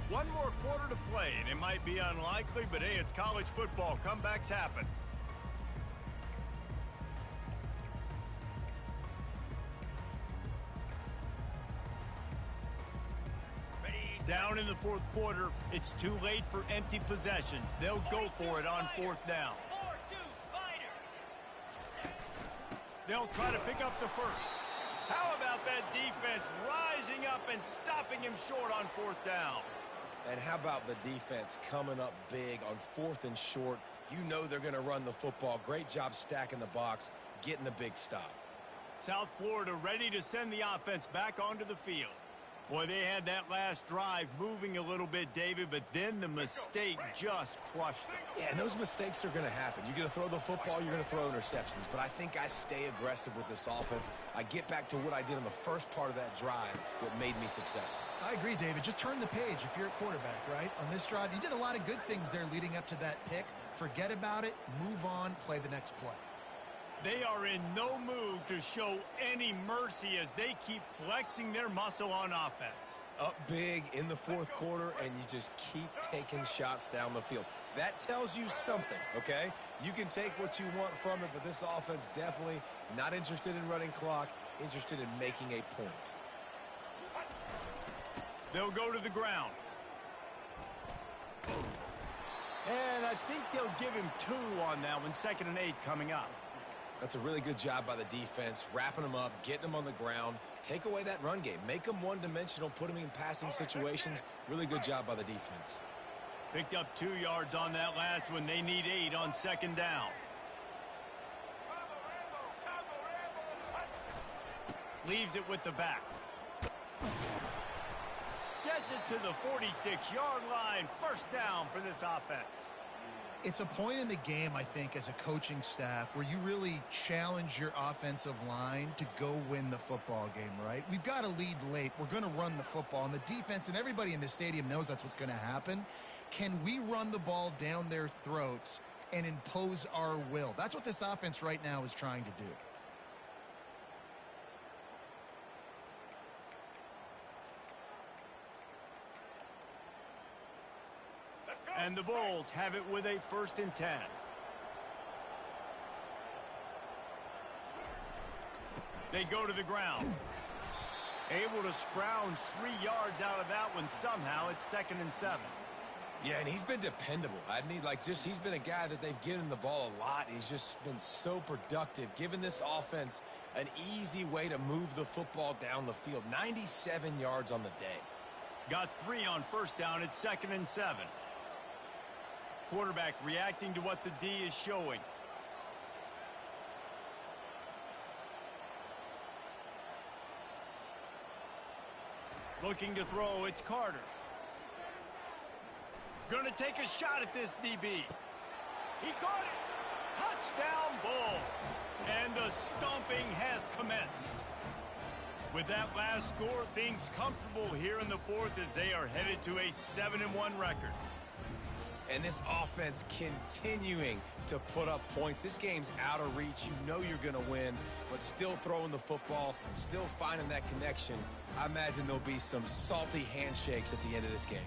1 more quarter to play, and it might be unlikely, but hey, it's college football. Comebacks happen. Down in the 4th quarter, it's too late for empty possessions. They'll go for it on 4th down. They'll try to pick up the 1st. How about that defense rising up and stopping him short on 4th down? And how about the defense coming up big on 4th and short? You know they're going to run the football. Great job stacking the box, getting the big stop. South Florida ready to send the offense back onto the field. Boy, they had that last drive moving a little bit, David, but then the mistake just crushed them. Yeah, and those mistakes are going to happen. You're going to throw the football, you're going to throw interceptions. But I think I stay aggressive with this offense. I get back to what I did in the first part of that drive that made me successful. I agree, David. Just turn the page if you're a quarterback, right? On this drive, you did a lot of good things there leading up to that pick. Forget about it, move on, play the next play. They are in no mood to show any mercy as they keep flexing their muscle on offense. Up big in the 4th quarter, and you just keep taking shots down the field. That tells you something, okay? You can take what you want from it, but this offense definitely not interested in running clock, interested in making a point. They'll go to the ground. And I think they'll give him 2 on that one. 2nd and 8 coming up. That's a really good job by the defense, wrapping them up, getting them on the ground. Take away that run game. Make them one-dimensional, put them in passing situations. Really good job by the defense. Picked up 2 yards on that last one. They need 8 on 2nd down. Leaves it with the back. Gets it to the 46-yard line. 1st down for this offense. It's a point in the game, I think, as a coaching staff where you really challenge your offensive line to go win the football game, right? We've got to lead late. We're going to run the football. And the defense and everybody in the stadium knows that's what's going to happen. Can we run the ball down their throats and impose our will? That's what this offense right now is trying to do. And the Bulls have it with a 1st and 10. They go to the ground. Able to scrounge 3 yards out of that one somehow. It's 2nd and 7. Yeah, and he's been dependable. He's been a guy that they've given the ball a lot. He's just been so productive, giving this offense an easy way to move the football down the field. 97 yards on the day. Got 3 on 1st down. It's 2nd and 7. Quarterback reacting to what the D is showing. Looking to throw, it's Carter. Gonna take a shot at this DB. He caught it. Touchdown Bulls. And the stomping has commenced. With that last score, things comfortable here in the 4th as they are headed to a 7-1 record. And this offense continuing to put up points. This game's out of reach. You know you're going to win, but still throwing the football, still finding that connection. I imagine there'll be some salty handshakes at the end of this game.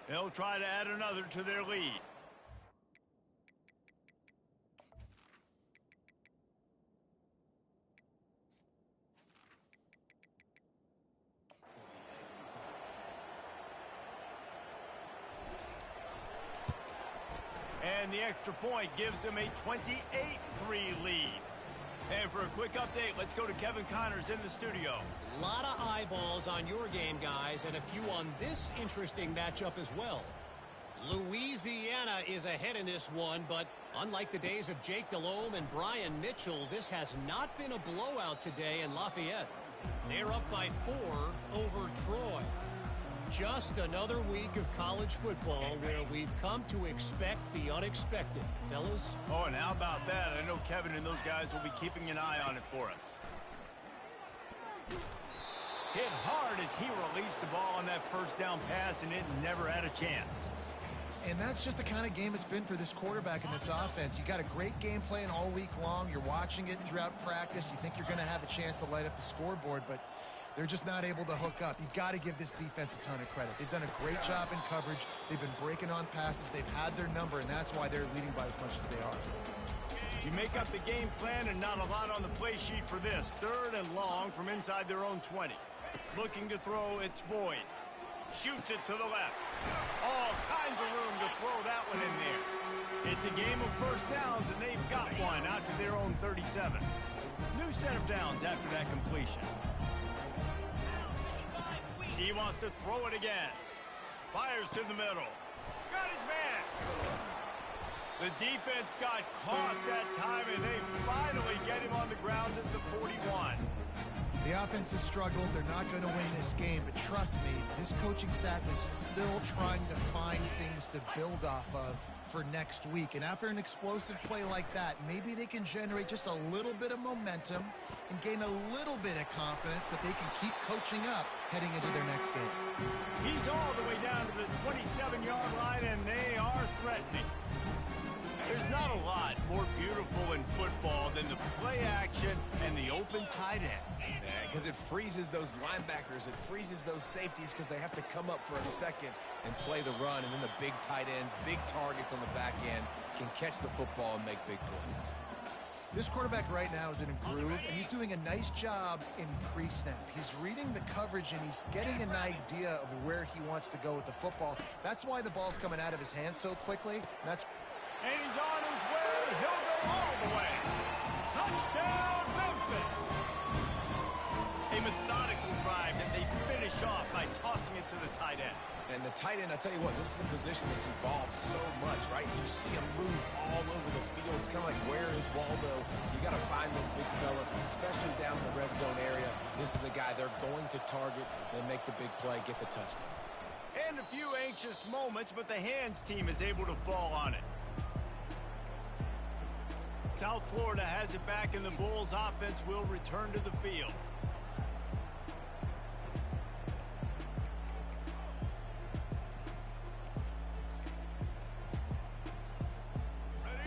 They'll try to add another to their lead. And the extra point gives them a 28-3 lead. And for a quick update, let's go to Kevin Connors in the studio. A lot of eyeballs on your game, guys, and a few on this interesting matchup as well. Louisiana is ahead in this one, but unlike the days of Jake Delhomme and Brian Mitchell, this has not been a blowout today in Lafayette. They're up by 4 over Troy. Just another week of college football where we've come to expect the unexpected. Fellas? Oh, and how about that? I know Kevin and those guys will be keeping an eye on it for us. Hit hard as he released the ball on that 1st down pass, and it never had a chance. And that's just the kind of game it's been for this quarterback in this offense. You got a great game plan all week long. You're watching it throughout practice. You think you're going to have a chance to light up the scoreboard, but they're just not able to hook up. You got to give this defense a ton of credit. They've done a great job in coverage. They've been breaking on passes. They've had their number, and that's why they're leading by as much as they are. You make up the game plan and not a lot on the play sheet for this. 3rd and long from inside their own 20. Looking to throw, it's Boyd. Shoots it to the left. All kinds of room to throw that one in there. It's a game of 1st downs, and they've got one out to their own 37. New set of downs after that completion. He wants to throw it again. Fires to the middle. Got his man. The defense got caught that time, and they finally get him on the ground at the 41. The offense has struggled. They're not going to win this game, but trust me, this coaching staff is still trying to find things to build off of for next week. And after an explosive play like that, maybe they can generate just a little bit of momentum and gain a little bit of confidence that they can keep coaching up heading into their next game. He's all the way down to the 27-yard line, and they are threatening. There's not a lot more beautiful in football than the play action and the open tight end. Yeah, because it freezes those linebackers. It freezes those safeties because they have to come up for a second and play the run. And then the big tight ends, big targets on the back end can catch the football and make big plays. This quarterback right now is in a groove, and he's doing a nice job in pre-snap. He's reading the coverage, and he's getting an idea of where he wants to go with the football. That's why the ball's coming out of his hands so quickly. And he's on his way. He'll go all the way. Touchdown, Memphis. A methodical drive that they finish off by tossing it to the tight end. And the tight end, I tell you what, this is a position that's evolved so much, right? You see him move all over the field. It's kind of like, where is Waldo? You got to find this big fella, especially down in the red zone area. This is the guy they're going to target and make the big play, get the touchdown. And a few anxious moments, but the hands team is able to fall on it. South Florida has it back, and the Bulls offense will return to the field.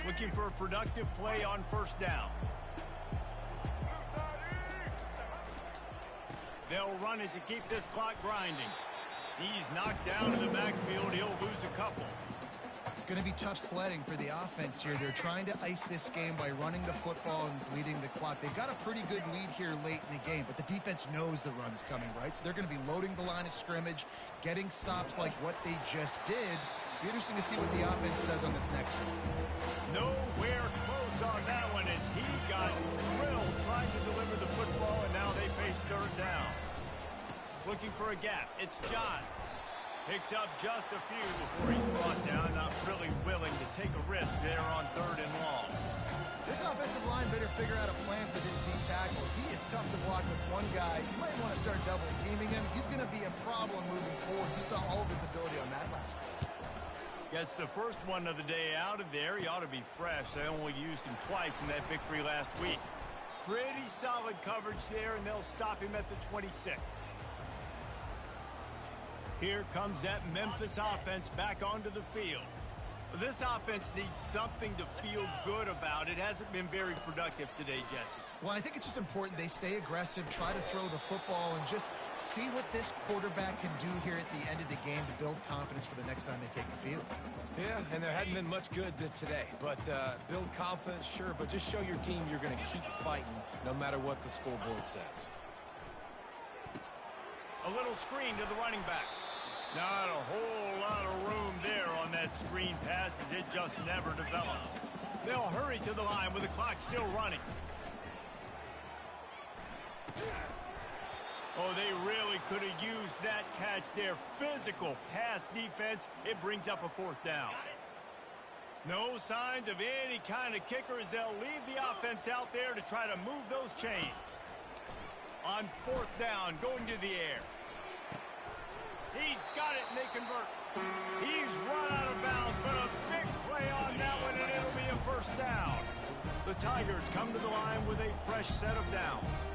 Looking for a productive play on first down. They'll run it to keep this clock grinding. He's knocked down in the backfield. He'll lose a couple. It's going to be tough sledding for the offense here. They're trying to ice this game by running the football and bleeding the clock. They've got a pretty good lead here late in the game, but the defense knows the run's coming, right? So they're going to be loading the line of scrimmage, getting stops like what they just did. Be interesting to see what the offense does on this next one. Nowhere close on that one as he got drilled trying to deliver the football, and now they face third down. Looking for a gap. It's Johns. Picks up just a few before he's brought down. Not really willing to take a risk there on third and long. This offensive line better figure out a plan for this D tackle. He is tough to block with one guy. You might want to start double teaming him. He's going to be a problem moving forward. You saw all of his ability on that last play. Gets the first one of the day out of there. He ought to be fresh. They only used him twice in that victory last week. Pretty solid coverage there, and they'll stop him at the 26. Here comes that Memphis offense back onto the field. This offense needs something to feel good about. It hasn't been very productive today, Jesse. Well, I think it's just important they stay aggressive, try to throw the football, and just see what this quarterback can do here at the end of the game to build confidence for the next time they take the field. Yeah, and there hadn't been much good today. But build confidence, sure, but just show your team you're going to keep fighting no matter what the scoreboard says. A little screen to the running back. Not a whole lot of room there on that screen pass as it just never developed. They'll hurry to the line with the clock still running. Oh, they really could have used that catch there. Physical pass defense. It brings up a fourth down. No signs of any kind of kickers. They'll leave the offense out there to try to move those chains. On fourth down, going to the air. He's got it, and they convert. He's run out of bounds, but a big play on that one, and it'll be a first down. The Tigers come to the line with a fresh set of downs.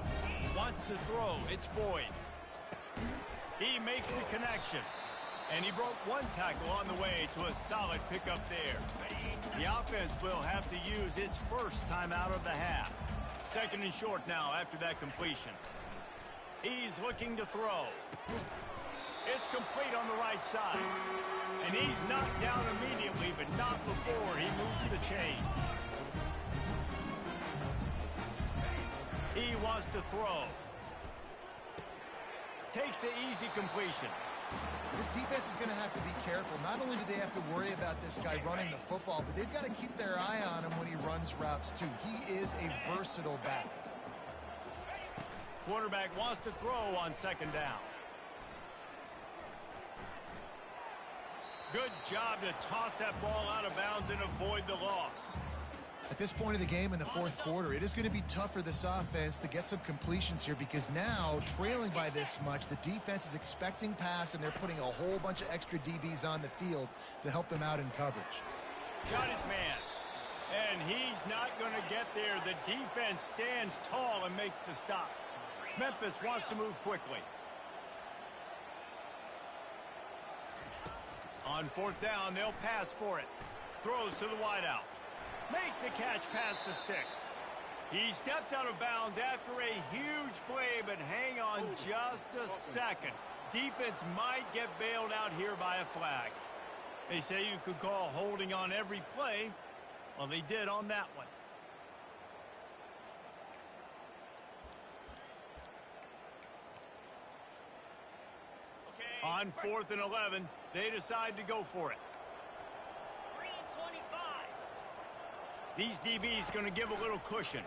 Wants to throw. It's Boyd. He makes the connection. And he broke one tackle on the way to a solid pickup there. The offense will have to use its first timeout of the half. Second and short now after that completion. He's looking to throw. It's complete on the right side. And he's knocked down immediately, but not before he moves the chains. He wants to throw. Takes the easy completion. This defense is going to have to be careful. Not only do they have to worry about this guy running the football, but they've got to keep their eye on him when he runs routes too. He is a versatile back. Quarterback wants to throw on second down. Good job to toss that ball out of bounds and avoid the loss. At this point of the game in the fourth quarter, it is going to be tough for this offense to get some completions here because now, trailing by this much, the defense is expecting pass and they're putting a whole bunch of extra DBs on the field to help them out in coverage. Got his man. And he's not going to get there. The defense stands tall and makes the stop. Memphis wants to move quickly. On fourth down, they'll pass for it. Throws to the wideout. Makes the catch past the sticks. He stepped out of bounds after a huge play, but hang on just a second. Defense might get bailed out here by a flag. They say you could call holding on every play. Well, they did on that one. On 4th and 11, they decide to go for it. 3:25. These DBs going to give a little cushion.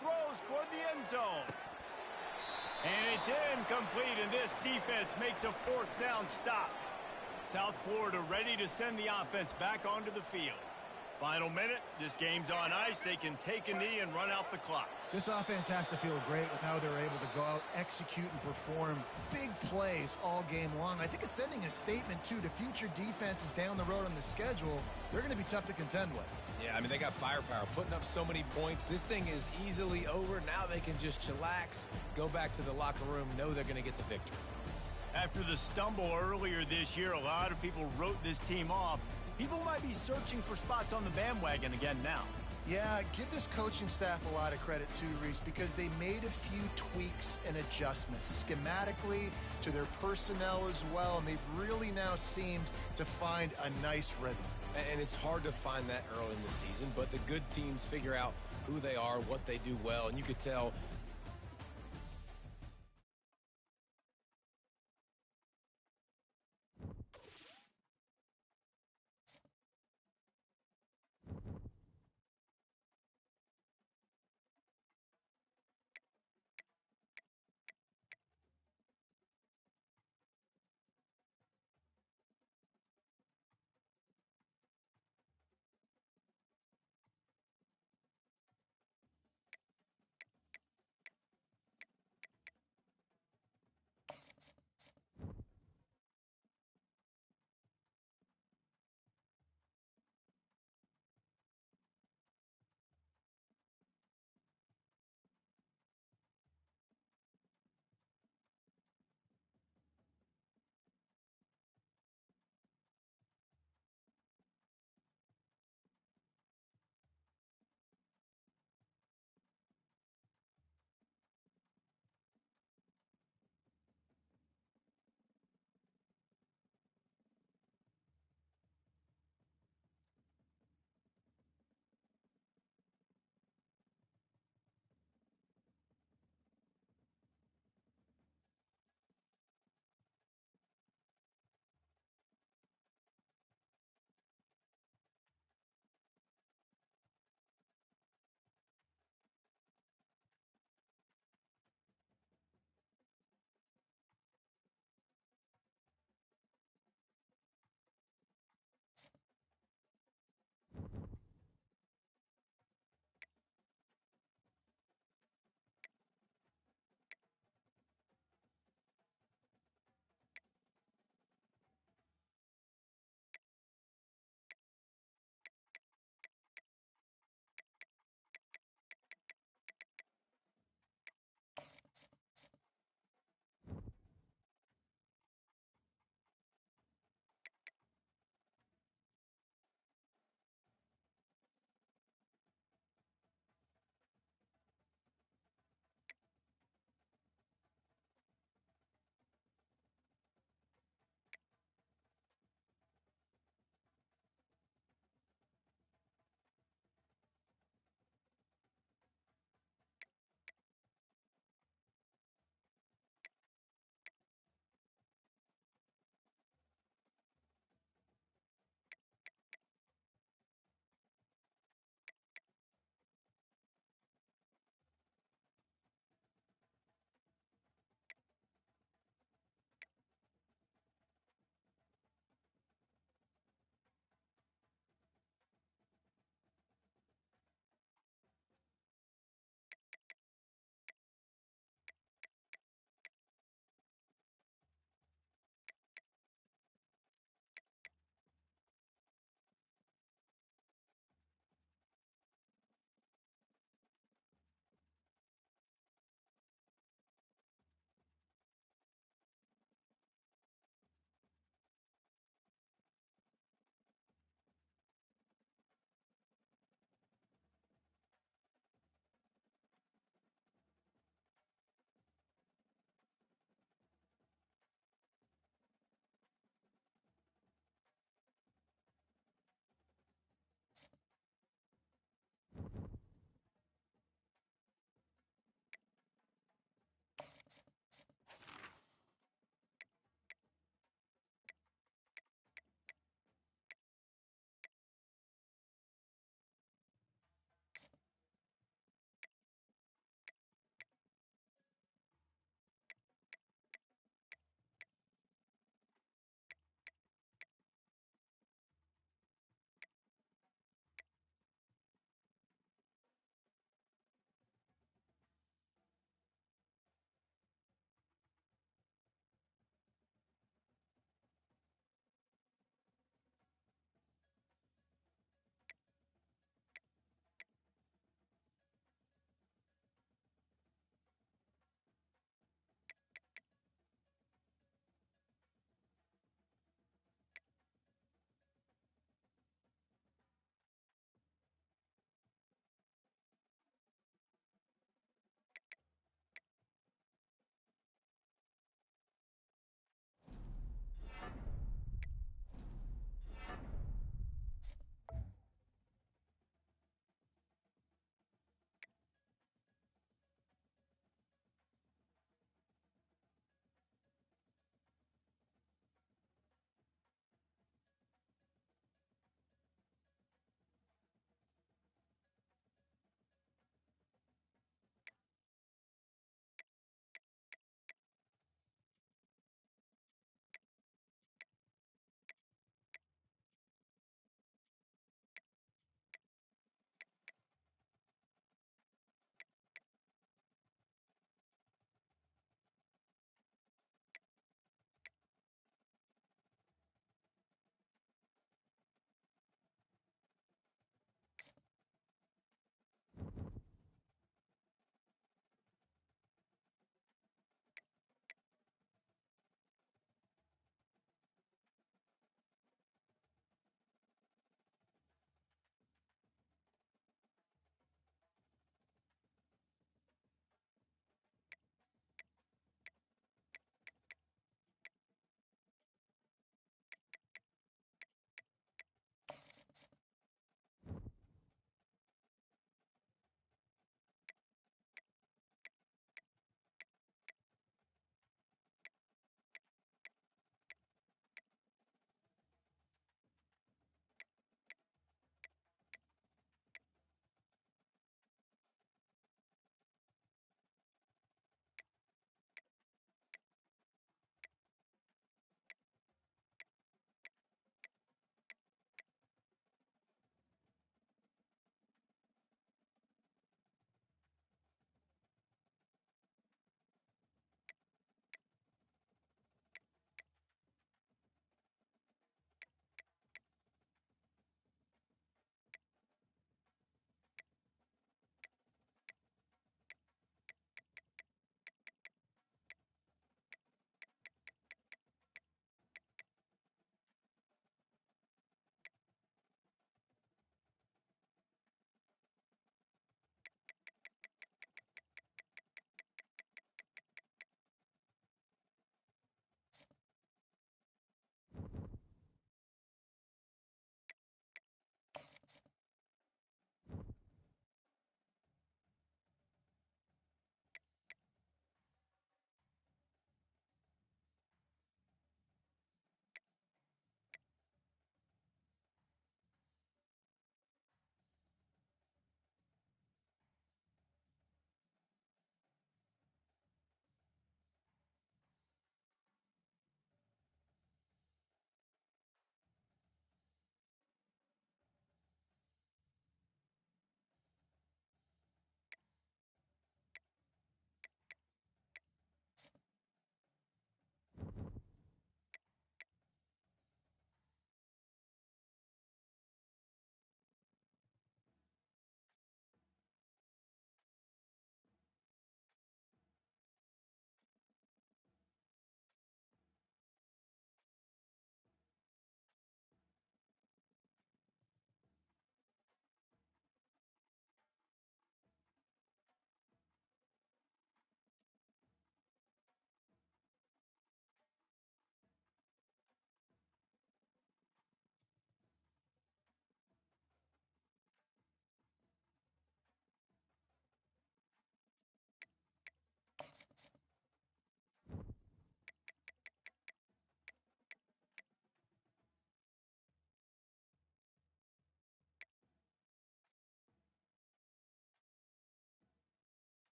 Throws toward the end zone. And it's incomplete, and this defense makes a 4th down stop. South Florida ready to send the offense back onto the field. Final minute, this game's on ice. They can take a knee and run out the clock. This offense has to feel great with how they're able to go out, execute, and perform big plays all game long. I think it's sending a statement, too, to future defenses down the road on the schedule. They're going to be tough to contend with. Yeah, I mean, they got firepower, putting up so many points. This thing is easily over. Now they can just chillax, go back to the locker room, know they're going to get the victory. After the stumble earlier this year, a lot of people wrote this team off. People might be searching for spots on the bandwagon again now. Yeah, give this coaching staff a lot of credit too, Reese, because they made a few tweaks and adjustments schematically to their personnel as well, and they've really now seemed to find a nice rhythm. And it's hard to find that early in the season, but the good teams figure out who they are, what they do well, and you could tell